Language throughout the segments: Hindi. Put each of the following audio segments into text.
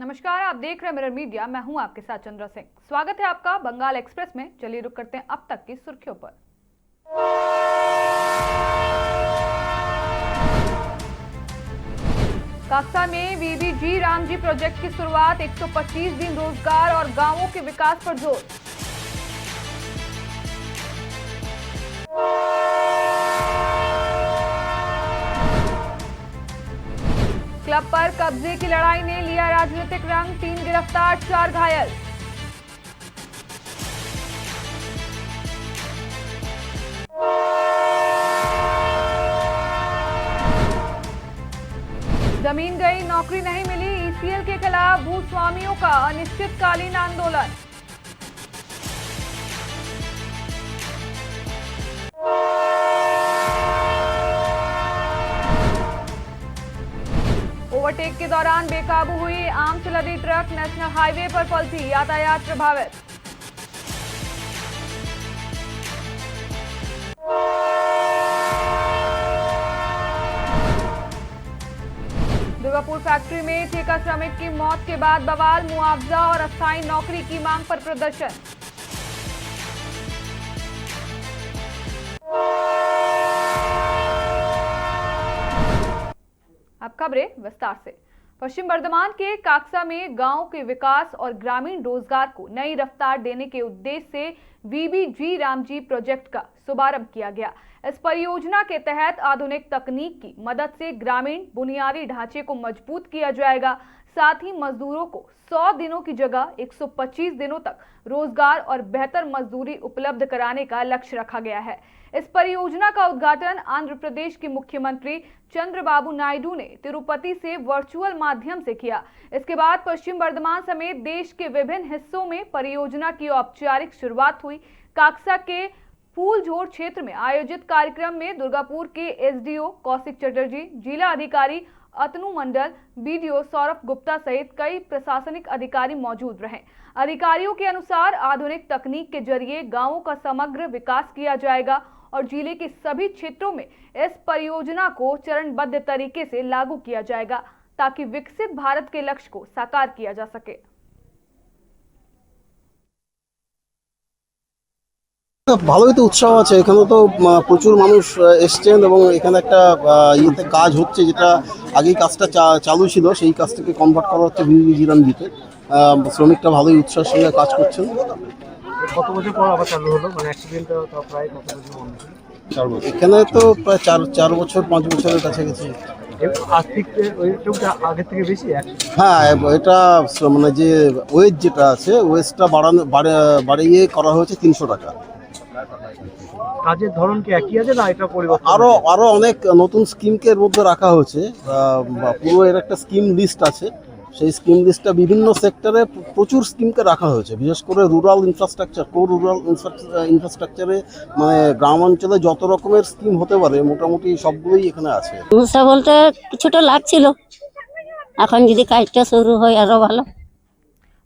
नमस्कार, आप देख रहे हैं मिरर मीडिया। मैं हूं आपके साथ चंद्रा सिंह। स्वागत है आपका बंगाल एक्सप्रेस में। चलिए रुक करते हैं अब तक की सुर्खियों पर। काक्सा में वीबीजी रामजी प्रोजेक्ट की शुरुआत। 125 दिन रोजगार और गांवों के विकास पर जोर। क्लब पर कब्जे की लड़ाई ने लिया राजनीतिक रंग। 3 गिरफ्तार, 4 घायल। जमीन गई, नौकरी नहीं मिली। ईसीएल के खिलाफ भूस्वामियों का अनिश्चितकालीन आंदोलन। ओवरटेक के दौरान बेकाबू हुई आम से लदी ट्रक। नेशनल हाईवे पर पलटी, यातायात प्रभावित। दुर्गापुर फैक्ट्री में ठेका श्रमिक की मौत के बाद बवाल। मुआवजा और अस्थायी नौकरी की मांग पर प्रदर्शन। अब खबरें विस्तार से। पश्चिम बर्धमान के काक्सा में गांव के विकास और ग्रामीण रोजगार को नई रफ्तार देने के उद्देश्य से वीबीजी रामजी प्रोजेक्ट का शुभारंभ किया गया। इस परियोजना के तहत आधुनिक तकनीक की मदद से ग्रामीण बुनियादी ढांचे को मजबूत किया जाएगा। साथ ही मजदूरों को 100 दिनों की जगह 125 दिनों तक रोजगार और बेहतर मजदूरी उपलब्ध कराने का लक्ष्य रखा गया है। इस परियोजना का उद्घाटन आंध्र प्रदेश के मुख्यमंत्री चंद्रबाबू नायडू ने तिरुपति से वर्चुअल माध्यम से किया। इसके बाद पश्चिम बर्धमान समेत देश के विभिन्न हिस्सों में परियोजना की औपचारिक शुरुआत हुई। काक्सा के फूलझोर क्षेत्र में आयोजित कार्यक्रम में दुर्गापुर के एसडीओ कौशिक चटर्जी, जिला अधिकारी अतनु मंडल, बीडीओ सौरभ गुप्ता सहित कई प्रशासनिक अधिकारी मौजूद रहे। अधिकारियों के अनुसार आधुनिक तकनीक के जरिए गांवों का समग्र विकास किया जाएगा और जिले के सभी क्षेत्रों में इस परियोजना को चरणबद्ध तरीके से लागू किया जाएगा ताकि विकसित भारत के लक्ष्य को साकार किया जा सके। ভালোই তো উৎসাহ আছে। এখানে তো প্রচুর মানুষ এসছেন এবং এখানে একটা ইয়েতে কাজ হচ্ছে, যেটা আগেই কাজটা চালু ছিল, সেই কাজটাকে কনভার্ট করা হচ্ছে ভিবিজি রামজিতে। শ্রমিকরা ভালোই উৎসাহের সঙ্গে কাজ করছেন। কত বছর পর আবার চালু হলো, মানে অ্যাক্সিডেন্টটা প্রায় কত বছর বন্ধ ছিল? 4 বছর। এখানে তো প্রায় 4 বছর 5 বছরের কাছাকাছি। আর্থিক ওইটা আগের থেকে বেশি। হ্যাঁ, এটা মানে যে ওয়েজ যেটা আছে, ওয়েজটা বাড়িয়ে করা হয়েছে 300 টাকা। কাজের ধরন কি একই আছে না এটা পরিবর্তন? আরো অনেক নতুন স্কিমকে এর মধ্যে রাখা হয়েছে। পুরো এর একটা স্কিম লিস্ট আছে। সেই স্কিম লিস্টটা বিভিন্ন সেক্টরে প্রচুর স্কিমকে রাখা হয়েছে। বিশেষ করে রুরাল ইনফ্রাস্ট্রাকচার, রুরাল ইনফ্রাস্ট্রাকচারে মানে গ্রাম অঞ্চলে যত রকমের স্কিম হতে পারে মোটামুটি সবগুলোই এখানে আছে। সমস্যা বলতে কিছুটা লাগছিল, এখন যদি কাজটা শুরু হয় আরো ভালো।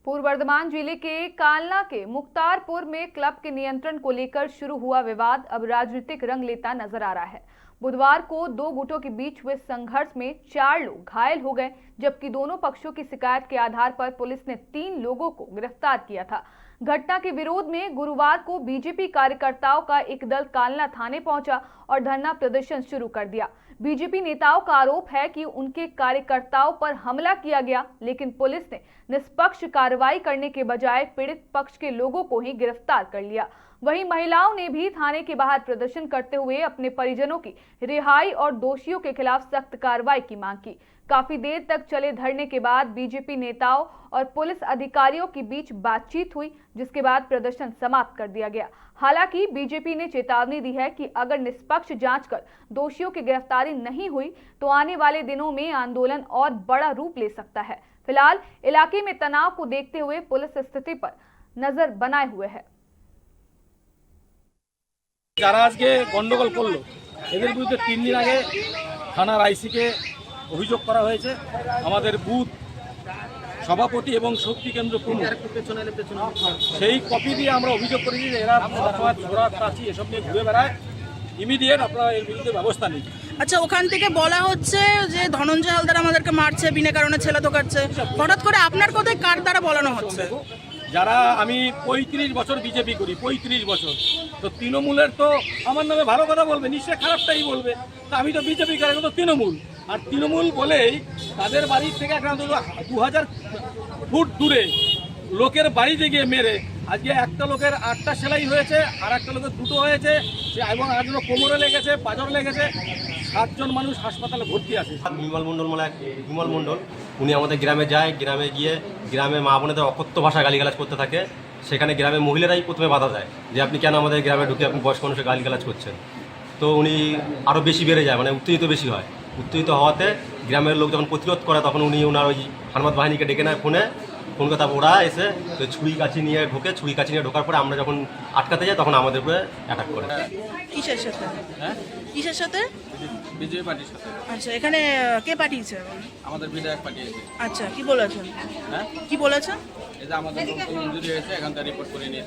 पूर्व बर्धमान जिले के कालना के मुख्तारपुर में क्लब के नियंत्रण को लेकर शुरू हुआ विवाद अब राजनीतिक रंग लेता नजर आ रहा है। बुधवार को 2 गुटों के बीच हुए संघर्ष में 4 लोग घायल हो गए, जबकि दोनों पक्षों की शिकायत के आधार पर पुलिस ने 3 लोगों को गिरफ्तार किया था। घटना के विरोध में गुरुवार को बीजेपी कार्यकर्ताओं का एक दल कालना थाने पहुंचा और धरना प्रदर्शन शुरू कर दिया। बीजेपी नेताओं का आरोप है कि उनके कार्यकर्ताओं पर हमला किया गया, लेकिन पुलिस ने निष्पक्ष कार्रवाई करने के बजाय पीड़ित पक्ष के लोगों को ही गिरफ्तार कर लिया। वहीं महिलाओं ने भी थाने के बाहर प्रदर्शन करते हुए अपने परिजनों की रिहाई और दोषियों के खिलाफ सख्त कार्रवाई की मांग की। काफी देर तक चले धरने के बाद बीजेपी नेताओं और पुलिस अधिकारियों के बीच बातचीत हुई, जिसके बाद प्रदर्शन समाप्त कर दिया गया। हालांकि बीजेपी ने चेतावनी दी है कि अगर निष्पक्ष जांच कर दोषियों की गिरफ्तारी नहीं हुई तो आने वाले दिनों में आंदोलन और बड़ा रूप ले सकता है। फिलहाल इलाके में तनाव को देखते हुए पुलिस स्थिति पर नजर बनाए हुए है। যারা আজকে গন্ডগোল করলো এদের বিরুদ্ধে 3 দিন আগে থানার আইসিকে অভিযোগ করা হয়েছে। আমাদের বুথ সভাপতি এবং শক্তি কেন্দ্র প্রমুখ সেই কপি দিয়ে আমরা অভিযোগ করেছি যে এরা ছোড়া কাছি এসব নিয়ে ঘুরে বেড়ায় ইমিডিয়েট আপনারা এর বিরুদ্ধে ব্যবস্থা নিন। আচ্ছা, ওখান থেকে বলা হচ্ছে যে ধনঞ্জয় হালদার আমাদেরকে মারছে, বিনা কারণে ছেলে ঢোকাচ্ছে। হঠাৎ করে আপনার কথায় কার দ্বারা বলানো হচ্ছে? যারা আমি 35 বছর বিজেপি করি, 35 বছর, তো তৃণমূলের তো আমার নামে ভালো কথা বলবে, নিশ্চয়ই খারাপটাই বলবে। তো আমি তো বিজেপি কারে তো তৃণমূল, আর তৃণমূল বলেই তাদের বাড়ির থেকে একটা 2000 ফুট দূরে লোকের বাড়িতে গিয়ে মেরে আজকে একটা লোকের 8টা সেলাই হয়েছে, আর একটা লোকের 2টো হয়েছে, এবং আরেকজন কোমরে লেগেছে, পাঁজর লেগেছে, 7 জন মানুষ হাসপাতালে ভর্তি আছে। বিমল মণ্ডল উনি আমাদের গ্রামে যায়, গ্রামে গিয়ে গ্রামে মা বোনেদের অকথ্য ভাষা গালিগালাজ করতে থাকে। সেখানে গ্রামের মহিলারাই প্রথমে বাধা দেয় যে আপনি কেন আমাদের গ্রামে ঢুকে আপনি বয়স্ক মানুষের গালিগালাজ করছেন। তো উনি আরও বেশি বেড়ে যায়, মানে উত্তেজিত বেশি হয়। উত্তেজিত হওয়াতে গ্রামের লোক যখন প্রতিরোধ করে তখন উনি ওনার ওই হারমাত বাহিনীকে ডেকে নেয় ফোন কথা, ওরা এসে ছুরি কাছি নিয়ে ঢোকার পরে আমরা যখন আটকাতে যাই তখন আমাদের উপরে অ্যাটাক করে। কিসের সাথে? হ্যাঁ, কিসের সাথে? বিজেপি পার্টির সাথে। আচ্ছা, এখানে কে পাঠিয়েছে? আমাদের বিধায়ক পাঠিয়েছে। আচ্ছা, কি বলেছেন? হ্যাঁ, কি বলেছেন? এই যে আমাদের ইনজুরি হয়েছে, এখানকার রিপোর্ট করে নিয়ে।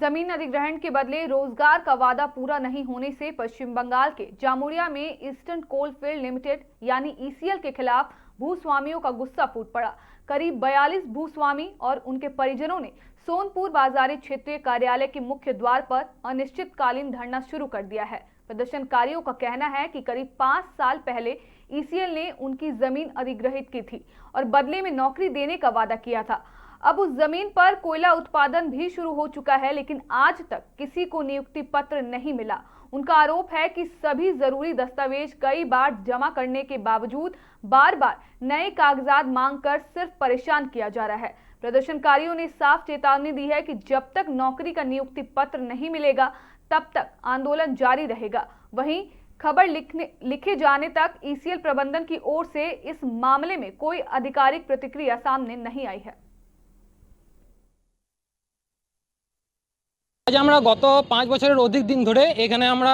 जमीन अधिग्रहण के बदले रोजगार का वादा पूरा नहीं होने से पश्चिम बंगाल के जामुड़िया में ईस्टर्न कोल फील्ड लिमिटेड यानी ईसीएल के खिलाफ भूस्वामियों का गुस्सा फूट पड़ा। करीब 42 भूस्वामी और उनके परिजनों ने सोनपुर बाजारी क्षेत्रीय कार्यालय के मुख्य द्वार पर अनिश्चितकालीन धरना शुरू कर दिया है। प्रदर्शनकारियों का कहना है कि करीब 5 साल पहले ईसीएल ने उनकी जमीन अधिग्रहित की थी और बदले में नौकरी देने का वादा किया था। अब उस जमीन पर कोयला उत्पादन भी शुरू हो चुका है, लेकिन आज तक किसी को नियुक्ति पत्र नहीं मिला। उनका आरोप है कि सभी जरूरी दस्तावेज कई बार जमा करने के बावजूद बार बार नए कागजात मांगकर सिर्फ परेशान किया जा रहा है। प्रदर्शनकारियों ने साफ चेतावनी दी है कि जब तक नौकरी का नियुक्ति पत्र नहीं मिलेगा तब तक आंदोलन जारी रहेगा। वहीं खबर लिखे जाने तक ईसीएल प्रबंधन की ओर से इस मामले में कोई आधिकारिक प्रतिक्रिया सामने नहीं आई है। আজ আমরা গত 5 বছরের অধিক দিন ধরে এখানে আমরা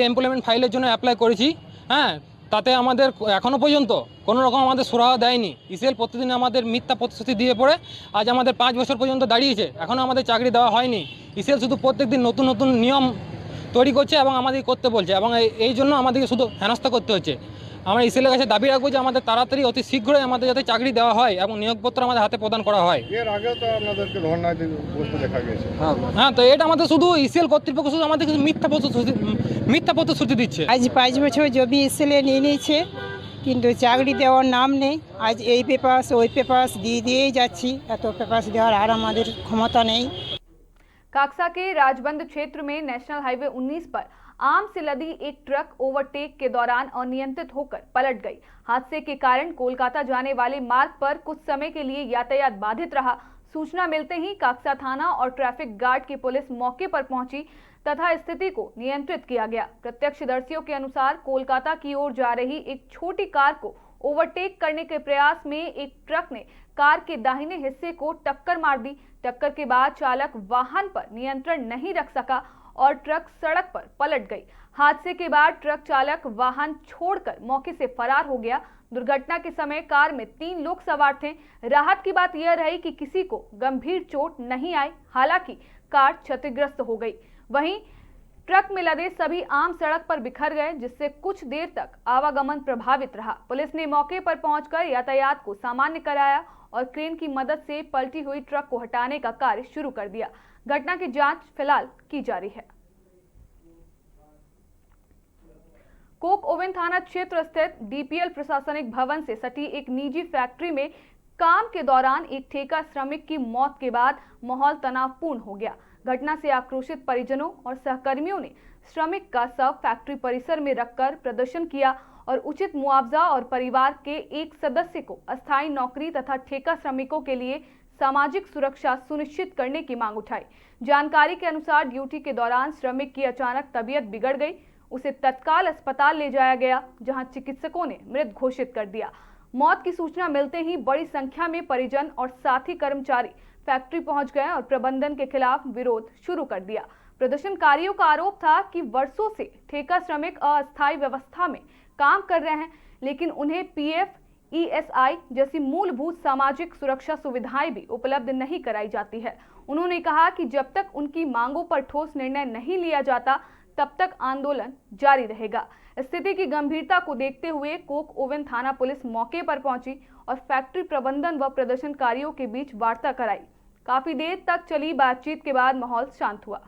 এমপ্লয়মেন্ট ফাইলের জন্য অ্যাপ্লাই করেছি। হ্যাঁ, তাতে আমাদের এখনও পর্যন্ত কোনো রকম আমাদের সুরাহা দেয়নি। ইসিএল প্রতিদিন আমাদের মিথ্যা প্রতিশ্রুতি দিয়ে পড়ে আজ আমাদের 5 বছর পর্যন্ত দাঁড়িয়েছে, এখনও আমাদের চাকরি দেওয়া হয়নি। ইসিএল শুধু প্রত্যেকদিন নতুন নতুন নিয়ম তৈরি করছে এবং আমাদের করতে বলছে, এবং এই জন্য আমাদেরকে শুধু হেনস্থা করতে হচ্ছে। আমরা ইসিএলের কাছে দাবি রাখবো যে আমাদের তাড়াতাড়ি অতি শীঘ্রই আমাদের যাতে চাকরি দেওয়া হয় এবং নিয়োগপত্র আমাদের হাতে প্রদান করা হয়। এর আগেও তো আপনাদেরকে ধর্ণা বসতে দেখা গেছে। হ্যাঁ, তো এটা আমাদের শুধু ইসিএল কর্তৃপক্ষ শুধু আমাদের মিথ্যা প্রতিশ্রুতি দিচ্ছে। আজ 5 বছর জমি ইসিএলে নিয়ে নিয়েছে, কিন্তু চাকরি দেওয়ার নাম নেই। আজ এই পেপারস ওই পেপারস দিয়েই যাচ্ছি, এত পেপারস দেওয়ার আর আমাদের ক্ষমতা নেই। काकसा के राजबंद क्षेत्र में नेशनल हाईवे 19 पर आम से लदी एक ट्रक ओवरटेक के दौरान अनियंत्रित होकर पलट गई। हादसे के कारण कोलकाता जाने वाले मार्ग पर कुछ समय के लिए यातायात बाधित रहा। सूचना मिलते ही काकसा थाना और ट्रैफिक गार्ड की पुलिस मौके पर पहुंची तथा स्थिति को नियंत्रित किया गया। प्रत्यक्षदर्शियों के अनुसार कोलकाता की ओर जा रही एक छोटी कार को ओवरटेक करने के प्रयास में एक ट्रक ने कार के दाहिने हिस्से को टक्कर मार दी। टक्कर के बाद चालक वाहन पर नियंत्रण नहीं रख सका और ट्रक सड़क पर पलट गई। हादसे के बाद ट्रक चालक वाहन छोड़कर मौके से फरार हो गया। दुर्घटना के समय कार में 3 लोग सवार थे। राहत की बात यह रही कि किसी को गंभीर चोट नहीं आई, हालांकि कार क्षतिग्रस्त हो गई। वहीं ट्रक में लदे सभी आम सड़क पर बिखर गए, जिससे कुछ देर तक आवागमन प्रभावित रहा। पुलिस ने मौके पर पहुंचकर यातायात को सामान्य कराया और क्रेन की मदद से पलटी हुई ट्रक को हटाने का कार्य शुरू कर दिया। घटना की जांच फिलहाल की जा रही है। कोक ओवन थाना क्षेत्र स्थित डीपीएल प्रशासनिक भवन से सटी एक निजी फैक्ट्री में काम के दौरान एक ठेका श्रमिक की मौत के बाद माहौल तनावपूर्ण हो गया। घटना से आक्रोशित परिजनों और सहकर्मियों ने श्रमिक का शव फैक्ट्री परिसर में रखकर प्रदर्शन किया और उचित मुआवजा और परिवार के एक सदस्य को अस्थायी नौकरी तथा ठेका श्रमिकों के लिए सामाजिक सुरक्षा सुनिश्चित करने की मांग उठाई। जानकारी के अनुसार ड्यूटी के दौरान श्रमिक की अचानक तबीयत बिगड़ गई। उसे तत्काल अस्पताल ले जाया गया, जहां चिकित्सकों ने मृत घोषित कर दिया। मौत की सूचना मिलते ही बड़ी संख्या में परिजन और साथी कर्मचारी फैक्ट्री पहुंच गए और प्रबंधन के खिलाफ विरोध शुरू कर दिया। प्रदर्शनकारियों का आरोप था कि वर्षों से ठेका श्रमिक अस्थायी व्यवस्था में काम कर रहे हैं, लेकिन उन्हें पीएफ, ईएसआई जैसी मूलभूत सामाजिक सुरक्षा सुविधाएं भी उपलब्ध नहीं कराई जाती है। उन्होंने कहा कि जब तक उनकी मांगों पर ठोस निर्णय नहीं लिया जाता, तब तक आंदोलन जारी रहेगा। स्थिति की गंभीरता को देखते हुए कोक ओवन थाना पुलिस मौके पर पहुंची और फैक्ट्री प्रबंधन व प्रदर्शनकारियों के बीच वार्ता कराई। काफी देर तक चली बातचीत के बाद माहौल शांत हुआ।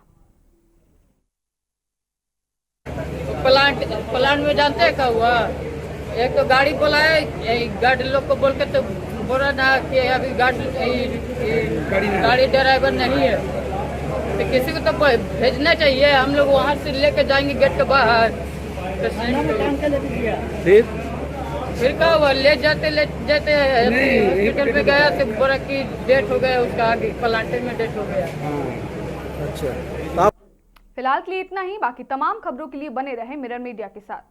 प्लांट में जानते हैं क्या हुआ, एक तो गाड़ी बुलाए, गाड़ी लोग को बोल के तो बोला ना कि अभी गाड़ी ड्राइवर नहीं है, तो किसी को तो भेजना चाहिए। हम लोग वहाँ से लेके जाएंगे गेट के बाहर, तो फिर क्या हुआ, ले जाते हॉस्पिटल पे गया तो बोला कि डेट हो गया, उसका आगे प्लांट में डेट हो गया। फिलहाल के लिए इतना ही। बाकी तमाम खबरों के लिए बने रहें मिरर मीडिया के साथ।